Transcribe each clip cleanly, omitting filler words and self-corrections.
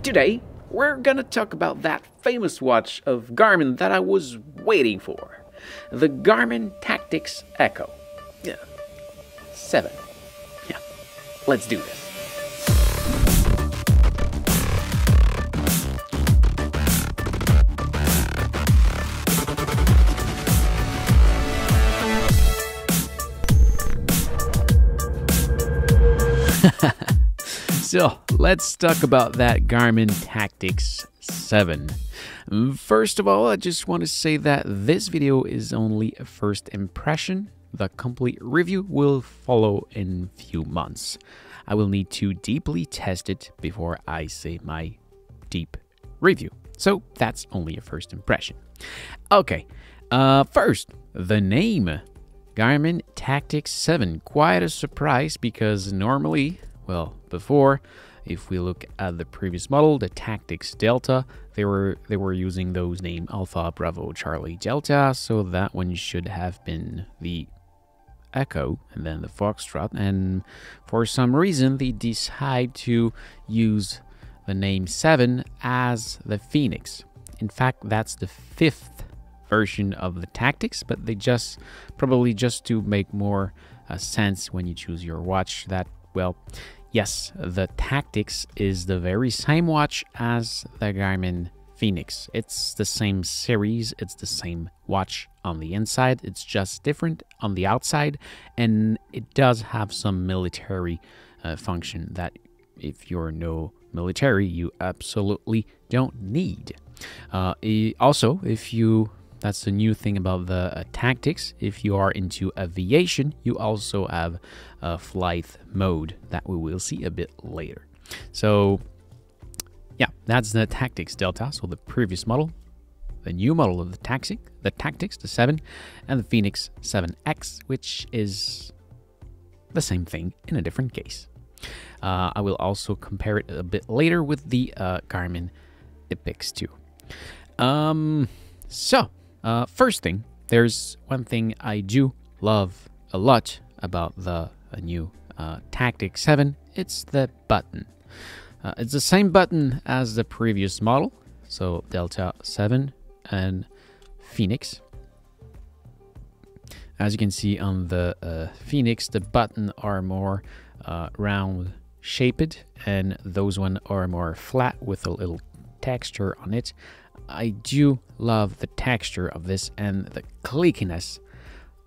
Today, we're gonna talk about that famous watch of Garmin that I was waiting for. The Garmin Tactix Echo. Yeah. 7. Yeah. Let's do this. So, let's talk about that Garmin Tactix 7. First of all, I just want to say that this video is only a first impression. The complete review will follow in a few months. I will need to deeply test it before I say my deep review. So, that's only a first impression. Okay, first, the name. Garmin Tactix 7. Quite a surprise because normally, well, before, if we look at the previous model, the Tactix Delta, they were using those name Alpha, Bravo, Charlie, Delta, so that one should have been the Echo and then the Foxtrot, and for some reason they decide to use the name 7 as the Phoenix. In fact, that's the 5th version of the Tactix, but they probably just to make more sense when you choose your watch that, well, yes, the Tactix is the very same watch as the Garmin Phoenix. It's the same series, it's the same watch on the inside, it's just different on the outside, and it does have some military function that if you're no military, you absolutely don't need. Also, that's the new thing about the Tactix. If you are into aviation, you also have a flight mode that we will see a bit later. So, yeah, that's the Tactix Delta. So the previous model, the new model of the Tactix, the 7, and the Phoenix 7X, which is the same thing in a different case. I will also compare it a bit later with the Garmin Epix 2. First thing, there's one thing I do love a lot about the new Tactix 7. It's the button. It's the same button as the previous model, so Delta 7 and Phoenix. As you can see on the Phoenix, the button are more round shaped, and those one are more flat with a little texture on it. I do love the texture of this and the clickiness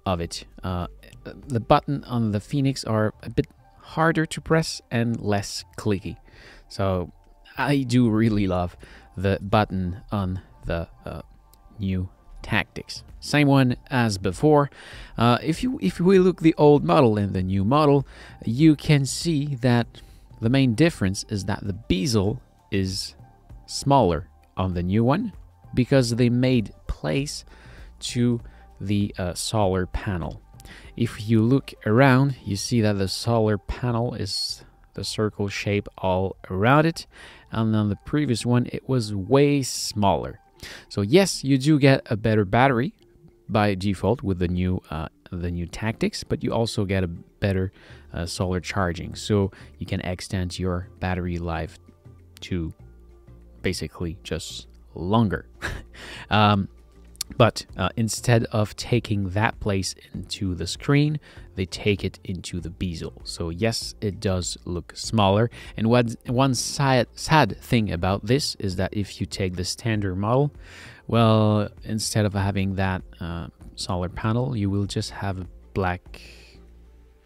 of it. The button on the Phoenix are a bit harder to press and less clicky. So I do really love the button on the new Tactix. Same one as before. If we look the old model and the new model, you can see that the main difference is that the bezel is smaller on the new one because they made place to the solar panel. If you look around, you see that the solar panel is the circle shape all around it, and on the previous one it was way smaller. So yes, you do get a better battery by default with the new Tactix, but you also get a better solar charging, so you can extend your battery life to basically just longer. But instead of taking that place into the screen, they take it into the bezel. So yes, it does look smaller. And one sad thing about this is that if you take the standard model, well, instead of having that solar panel, you will just have black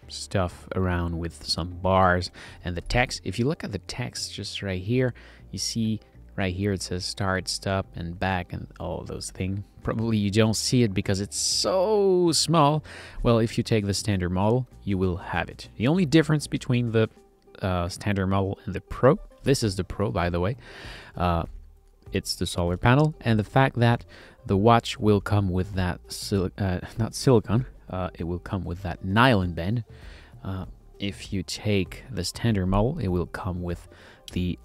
stuff around with some bars and the text. If you look at the text just right here, you see right here it says start, stop, and back, and all those things. Probably you don't see it because it's so small. Well, if you take the standard model, you will have it. The only difference between the standard model and the Pro, this is the Pro, by the way, it's the solar panel, and the fact that the watch will come with that, not silicone, it will come with that nylon band. If you take the standard model, it will come with the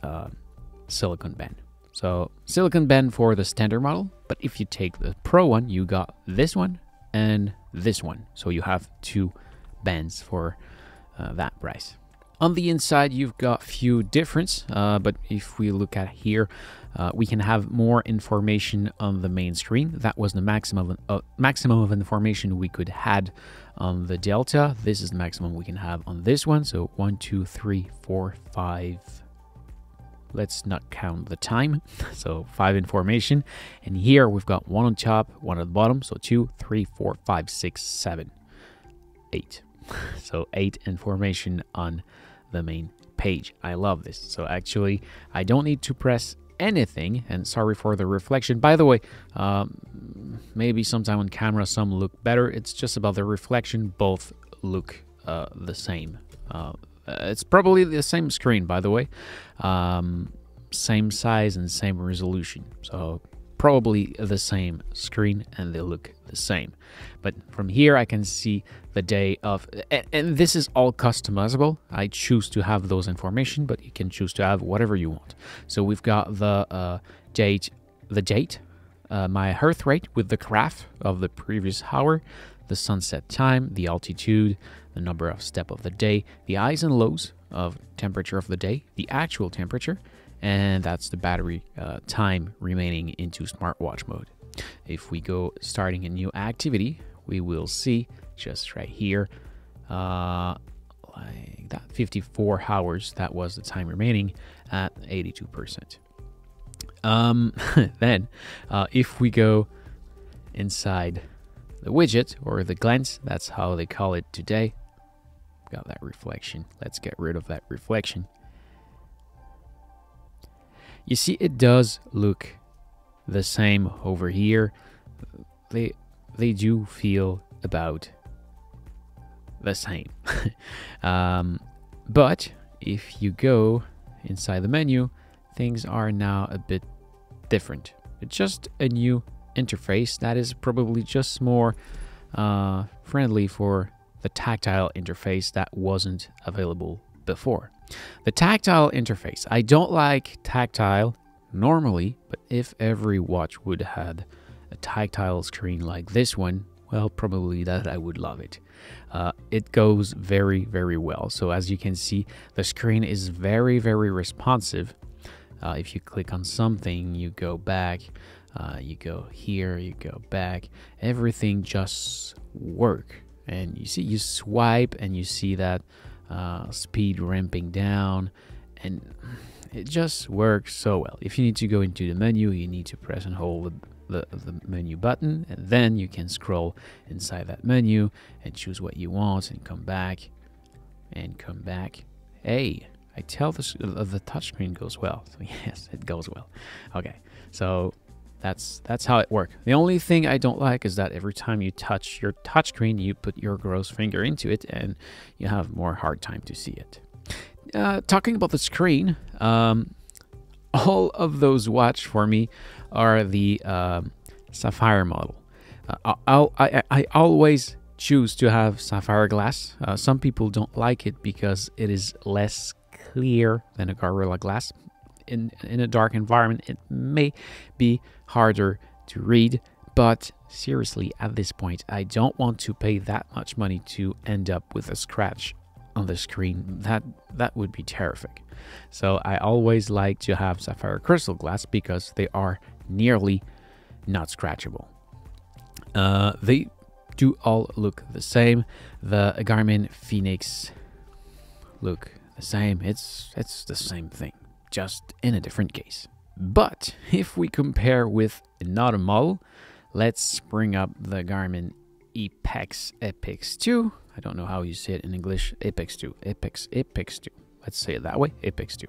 silicone band. So silicone band for the standard model, but if you take the Pro one, you got this one and this one. So you have two bands for that price. On the inside, you've got few difference, but if we look at here, we can have more information on the main screen. That was the maximum of information we could had on the Delta. This is the maximum we can have on this one. So 1, 2, 3, 4, 5. Let's not count the time. So 5 information. And here we've got 1 on top, 1 at the bottom. So 2, 3, 4, 5, 6, 7, 8. So 8 information on the main page. I love this. So actually, I don't need to press anything. And sorry for the reflection. By the way, maybe sometime on camera some look better. It's just about the reflection. Both look the same. It's probably the same screen, by the way. Same size and same resolution. So probably the same screen and they look the same. But from here I can see the day of, and this is all customizable. I choose to have those information, but you can choose to have whatever you want. So we've got the date, my hearth rate with the graph of the previous hour, the sunset time, the altitude, the number of steps of the day, the highs and lows of temperature of the day, the actual temperature, and that's the battery time remaining into smartwatch mode. If we go starting a new activity, we will see just right here, like that 54 hours, that was the time remaining at 82%. Then if we go inside the widget or the glance, that's how they call it today. Got that reflection. Let's get rid of that reflection. You see, it does look the same over here. They do feel about the same. But if you go inside the menu, things are now a bit different. It's just a new interface that is probably just more friendly for the tactile interface that wasn't available before. The tactile interface, I don't like tactile normally, but if every watch would have a tactile screen like this one, well, probably that I would love it. It goes very, very well. So as you can see, the screen is very, very responsive. If you click on something, you go back, you go here, you go back, everything just works. And you see, you swipe and you see that speed ramping down, and it just works so well. If you need to go into the menu, you need to press and hold the menu button, and then you can scroll inside that menu and choose what you want and come back and come back. Hey, I tell the touchscreen goes well. So yes, it goes well. Okay, so that's how it works. The only thing I don't like is that every time you touch your touchscreen, you put your gross finger into it and you have more hard time to see it. Talking about the screen, all of those watch for me are the Sapphire model. I always choose to have Sapphire glass. Some people don't like it because it is less clear than a Gorilla Glass. In a dark environment, it may be harder to read, but seriously, at this point, I don't want to pay that much money to end up with a scratch on the screen. That would be terrific. So I always like to have Sapphire crystal glass because they are nearly not scratchable. They do all look the same. The Garmin Phoenix look the same. It's the same thing, just in a different case. But if we compare with another model, let's bring up the Garmin Epix 2. I don't know how you say it in English. Epix 2. Epix 2. Let's say it that way. Epix 2.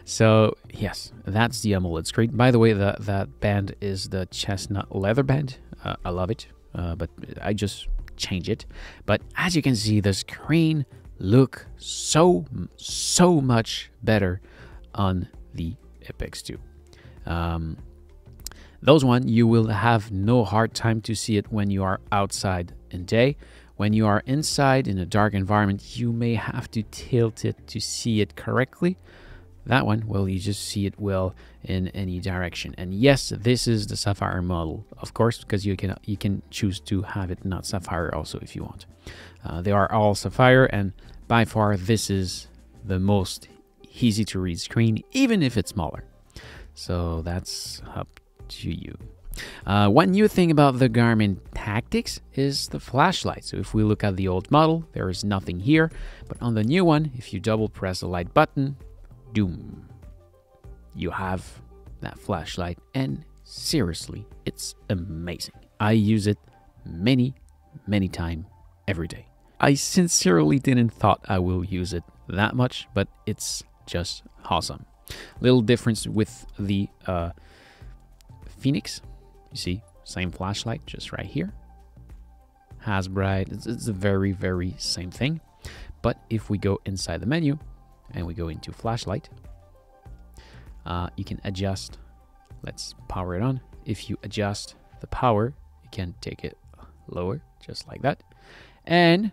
So yes, that's the AMOLED screen. By the way, that band is the chestnut leather band. I love it, but I just change it. But as you can see, the screen look so much better on the Epix 2. Those one, you will have no hard time to see it when you are outside in day. When you are inside in a dark environment, you may have to tilt it to see it correctly. That one, well, you just see it well in any direction. And yes, this is the Sapphire model, of course, because you can choose to have it not Sapphire also if you want. They are all Sapphire, and By far, this is the most easy to read screen, even if it's smaller. So that's up to you. One new thing about the Garmin Tactix is the flashlight. So if we look at the old model, there is nothing here. But on the new one, if you double press the light button, doom, you have that flashlight. And seriously, it's amazing. I use it many times every day. I sincerely didn't thought I will use it that much, but it's just awesome. Little difference with the Phoenix. You see, same flashlight, just right here. Has bright. It's the very same thing. But if we go inside the menu and we go into flashlight, you can adjust. Let's power it on. If you adjust the power, you can take it lower, just like that. And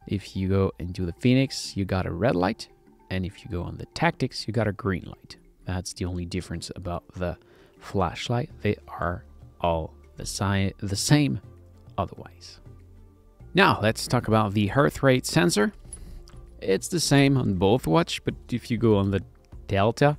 if you go into the Phoenix, you got a red light. And if you go on the Tactix, you got a green light. That's the only difference about the flashlight. They are all the same otherwise. Now, let's talk about the Hearth Rate sensor. It's the same on both watch, but if you go on the Delta,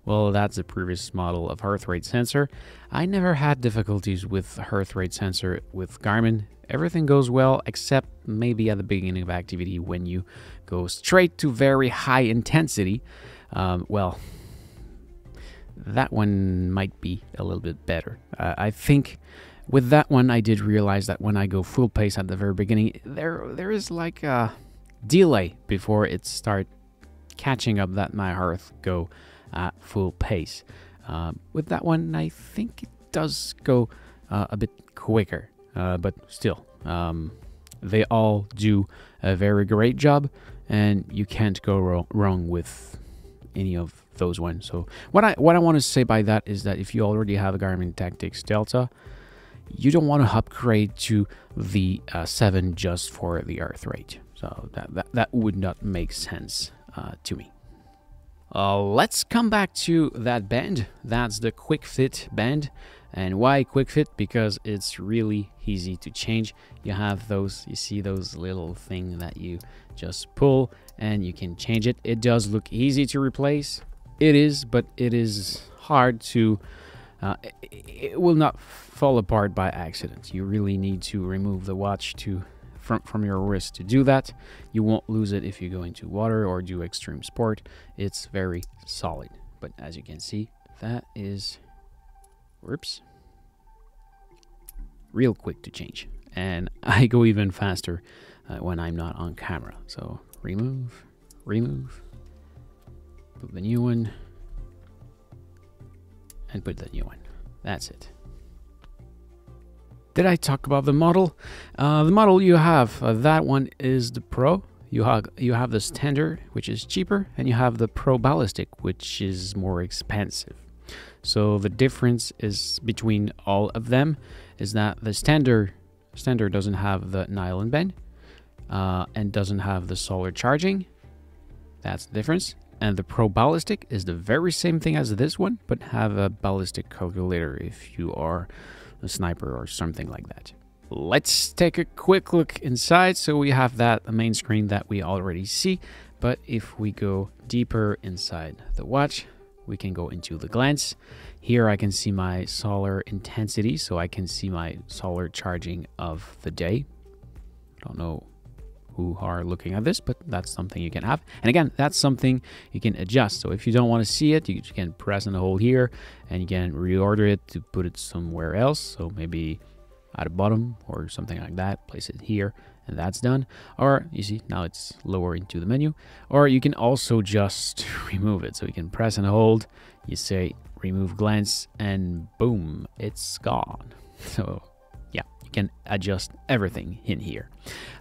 well, that's the previous model of Hearth Rate sensor. I never had difficulties with Hearth Rate sensor with Garmin. Everything goes well, except maybe at the beginning of activity when you go straight to very high intensity. Well, that one might be a little bit better. I think with that one, I did realize that when I go full pace at the very beginning, there is like a delay before it starts catching up that my hearth go at full pace. With that one, I think it does go a bit quicker, but still, they all do a very great job, and you can't go wrong with any of those ones. So what I want to say by that is that if you already have a Garmin Tactix Delta, you don't want to upgrade to the 7 just for the Hearth Rate. So that would not make sense to me. Let's come back to that band. That's the Quick Fit band. And why Quick Fit? Because it's really easy to change. You have those, you see those little thing that you just pull and you can change it. It does look easy to replace. It is, but it is hard to, it will not fall apart by accident. You really need to remove the watch from your wrist to do that. You won't lose it if you go into water or do extreme sport. It's very solid. But as you can see, that is, whoops, real quick to change. And I go even faster when I'm not on camera. So remove, put the new one, and put the new one. That's it. Did I talk about the model? The model you have, that one is the Pro. You have the Standard, which is cheaper, and you have the Pro Ballistic, which is more expensive. So the difference is between all of them is that the Standard doesn't have the nylon band and doesn't have the solar charging. That's the difference. And the Pro Ballistic is the very same thing as this one, but have a ballistic calculator if you are a sniper or something like that. Let's take a quick look inside. So we have that main screen that we already see, but if we go deeper inside the watch, we can go into the glance. Here I can see my solar intensity, so I can see my solar charging of the day. I don't know who are looking at this, but that's something you can have. And again, that's something you can adjust. So if you don't want to see it, you can press and hold here, and you can reorder it to put it somewhere else. So maybe at the bottom or something like that, place it here, and that's done. Or you see, now it's lower into the menu. Or you can also just remove it. So you can press and hold, you say remove glance, and boom, it's gone. So yeah, you can adjust everything in here.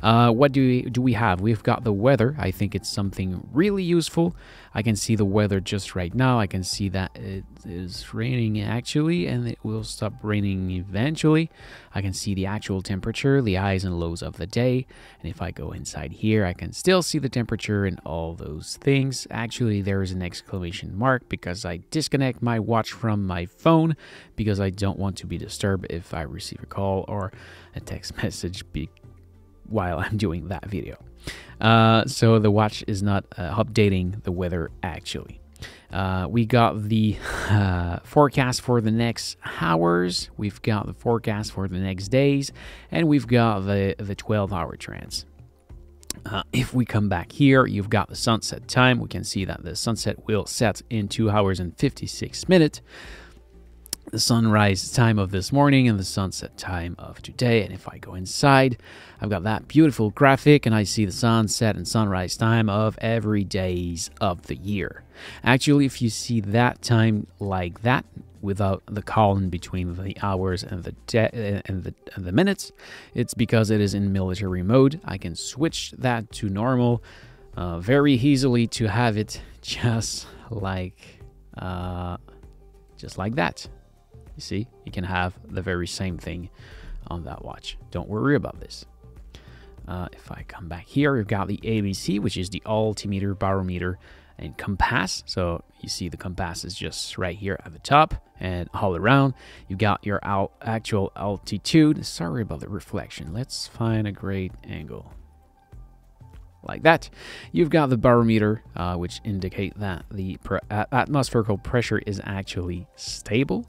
What do we have? We've got the weather. I think it's something really useful. I can see the weather just right now. I can see that it is raining actually, and it will stop raining eventually. I can see the actual temperature, the highs and lows of the day. And if I go inside here, I can still see the temperature and all those things. Actually, there is an exclamation mark because I disconnect my watch from my phone because I don't want to be disturbed if I receive a call or a text message while I'm doing that video. So the watch is not updating the weather actually. We got the forecast for the next hours, we've got the forecast for the next days, and we've got the 12-hour trends. If we come back here, you've got the sunset time. We can see that the sunset will set in 2 hours and 56 minutes. The sunrise time of this morning and the sunset time of today. And if I go inside, I've got that beautiful graphic and I see the sunset and sunrise time of every days of the year. Actually, if you see that time like that, without the column between the hours and the minutes, it's because it is in military mode. I can switch that to normal very easily to have it just like that. You see, you can have the very same thing on that watch. Don't worry about this. If I come back here, we've got the ABC, which is the altimeter, barometer, and compass. So you see the compass is just right here at the top, and all around you've got your actual altitude. Sorry about the reflection. Let's find a great angle like that. You've got the barometer, which indicate that the atmospheric pressure is actually stable.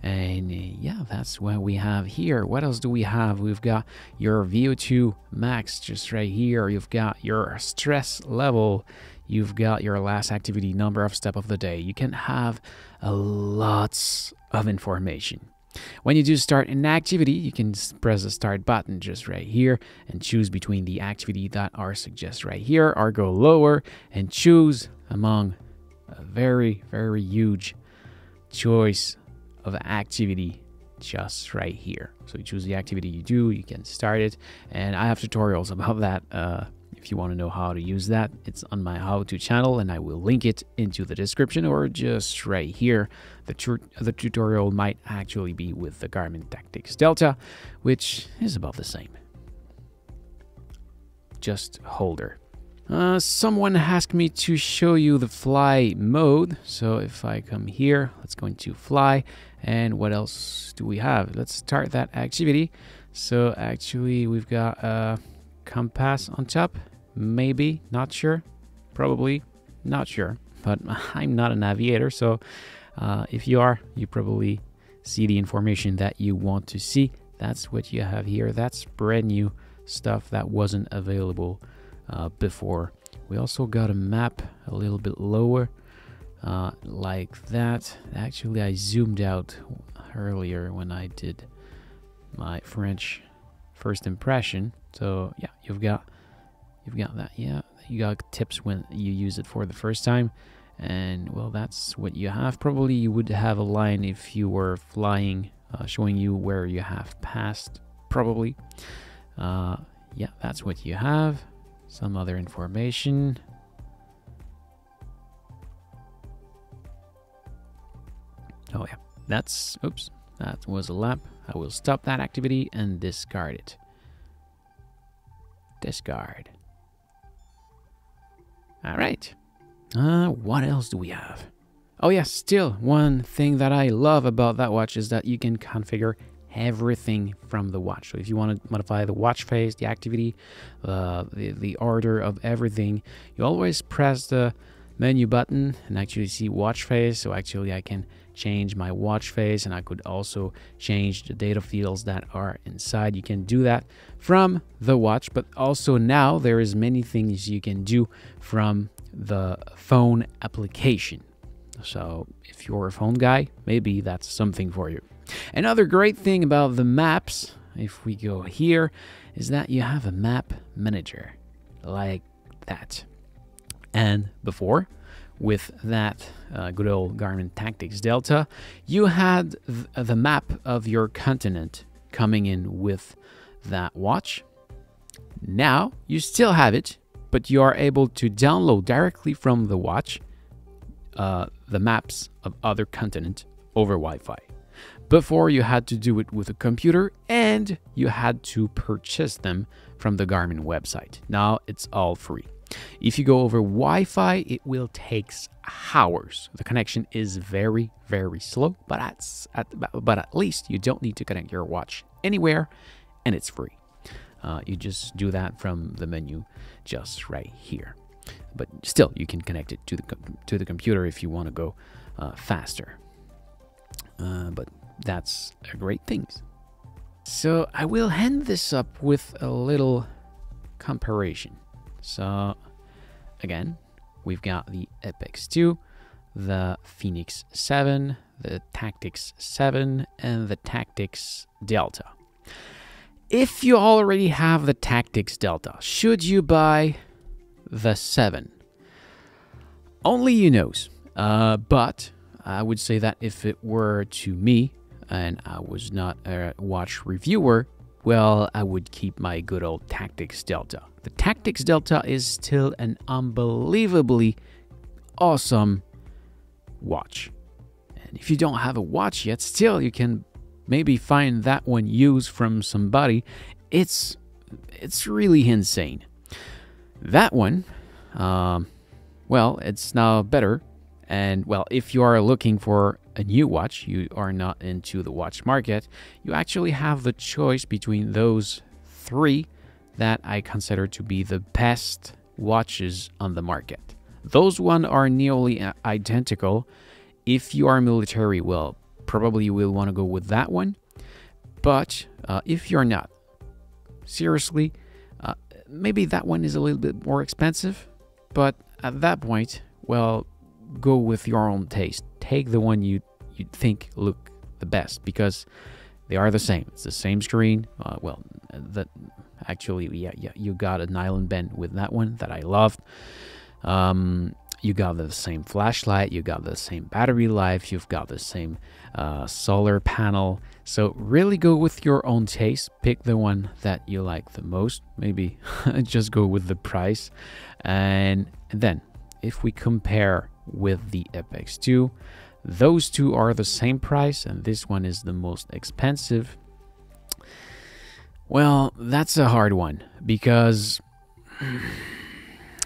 And yeah, that's what we have here. What else do we have? We've got your VO2 max just right here. You've got your stress level. You've got your last activity, number of steps of the day. You can have lots of information. When you do start an activity, you can press the start button just right here and choose between the activity that are suggested right here, or go lower and choose among a very, very huge choice of activity just right here. So you choose the activity you do, you can start it, and I have tutorials about that. If you want to know how to use that, it's on my how-to channel, and I will link it into the description or just right here. The tutorial might actually be with the Garmin Tactix Delta, which is about the same. Just holder. Someone asked me to show you the fly mode. So if I come here, let's go into fly. And what else do we have? Let's start that activity. So actually we've got a compass on top. Maybe, not sure. Probably, not sure. But I'm not an aviator. So if you are, you probably see the information that you want to see. That's what you have here. That's brand new stuff that wasn't available before. We also got a map a little bit lower like that. Actually, I zoomed out earlier when I did my French first impression. So yeah, you've got that. Yeah, you got tips when you use it for the first time, and well, that's what you have. Probably you would have a line if you were flying, showing you where you have passed. Probably. Yeah, that's what you have. Some other information. Oh yeah, that's, oops, that was a lap. I will stop that activity and discard it. Discard. All right. What else do we have? Oh yeah, still one thing that I love about that watch is that you can configure everything from the watch. So if you want to modify the watch face, the activity, the order of everything, you always press the menu button and actually see watch face. So actually I can change my watch face, and I could also change the data fields that are inside. You can do that from the watch, but also now there is many things you can do from the phone application. So if you're a phone guy, maybe that's something for you. Another great thing about the maps, if we go here, is that you have a map manager like that. And before, with that good old Garmin Tactix Delta, you had the map of your continent coming in with that watch. Now you still have it, but you are able to download directly from the watch the maps of other continents over Wi-Fi. Before, you had to do it with a computer, and you had to purchase them from the Garmin website. Now it's all free. If you go over Wi-Fi, it will take hours. The connection is very, very slow, but at least you don't need to connect your watch anywhere, and it's free. You just do that from the menu just right here. But still, you can connect it to the computer if you want to go faster. But that's a great thing. So I will end this up with a little comparison. So again, we've got the Epix 2, the Phoenix 7, the Tactix 7, and the Tactix Delta. If you already have the Tactix Delta, should you buy the 7? Only you knows. But I would say that if it were to me, and I was not a watch reviewer, well, I would keep my good old Tactix Delta. The Tactix Delta is still an unbelievably awesome watch. And if you don't have a watch yet, still you can maybe find that one used from somebody. It's really insane. That one, well, it's now better. And well, if you are looking for a new watch, you are not into the watch market, you actually have the choice between those 3 that I consider to be the best watches on the market. Those ones are nearly identical. If you are military, well, probably you will want to go with that one. But if you're not, seriously, maybe that one is a little bit more expensive. But at that point, well, go with your own taste. Take the one you think look the best, because they are the same. It's the same screen. Actually, you got a nylon band with that one that I loved. You got the same flashlight, you got the same battery life, you've got the same solar panel. So really go with your own taste. Pick the one that you like the most. Maybe just go with the price. And then if we compare with the Epix 2, those two are the same price, and this one is the most expensive. Well, that's a hard one, because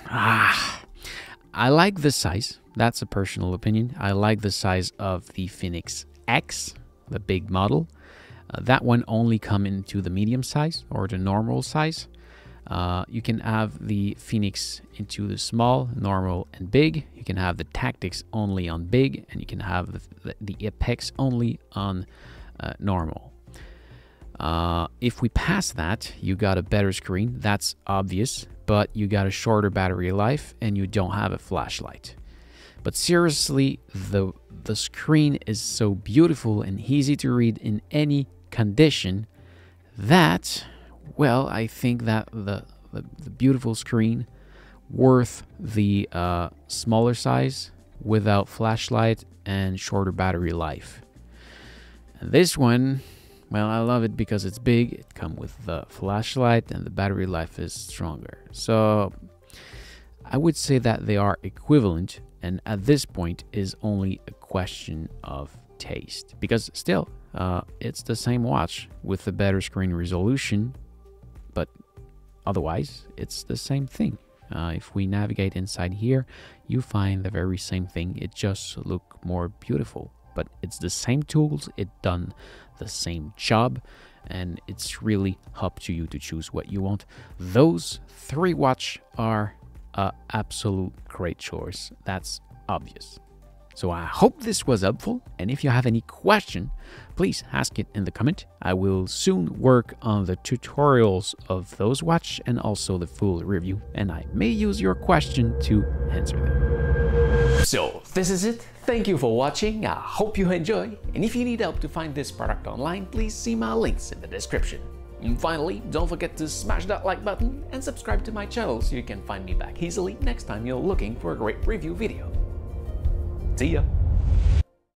I like the size. That's a personal opinion. I like the size of the Phoenix X, the big model. That one only come into the medium size or the normal size. You can have the Phoenix into the small, normal, and big. You can have the Tactix only on big, and you can have the Epix only on normal. If we pass that, you got a better screen. That's obvious, but you got a shorter battery life, and you don't have a flashlight. But seriously, the screen is so beautiful and easy to read in any condition that, well, I think that the beautiful screen worth the smaller size without flashlight and shorter battery life. And this one, well, I love it because it's big. It comes with the flashlight and the battery life is stronger. So I would say that they are equivalent, and at this point is only a question of taste, because still it's the same watch with a better screen resolution, but otherwise it's the same thing. If we navigate inside here, you find the very same thing. It just look more beautiful, but it's the same tools. It done the same job, and it's really up to you to choose what you want. Those 3 watch are absolute great choice. That's obvious. So I hope this was helpful, and if you have any question, please ask it in the comment. I will soon work on the tutorials of those watch and also the full review, and I may use your question to answer them. So this is it. Thank you for watching. I hope you enjoy, and if you need help to find this product online, please see my links in the description. And finally, don't forget to smash that like button and subscribe to my channel so you can find me back easily next time you're looking for a great review video. See ya!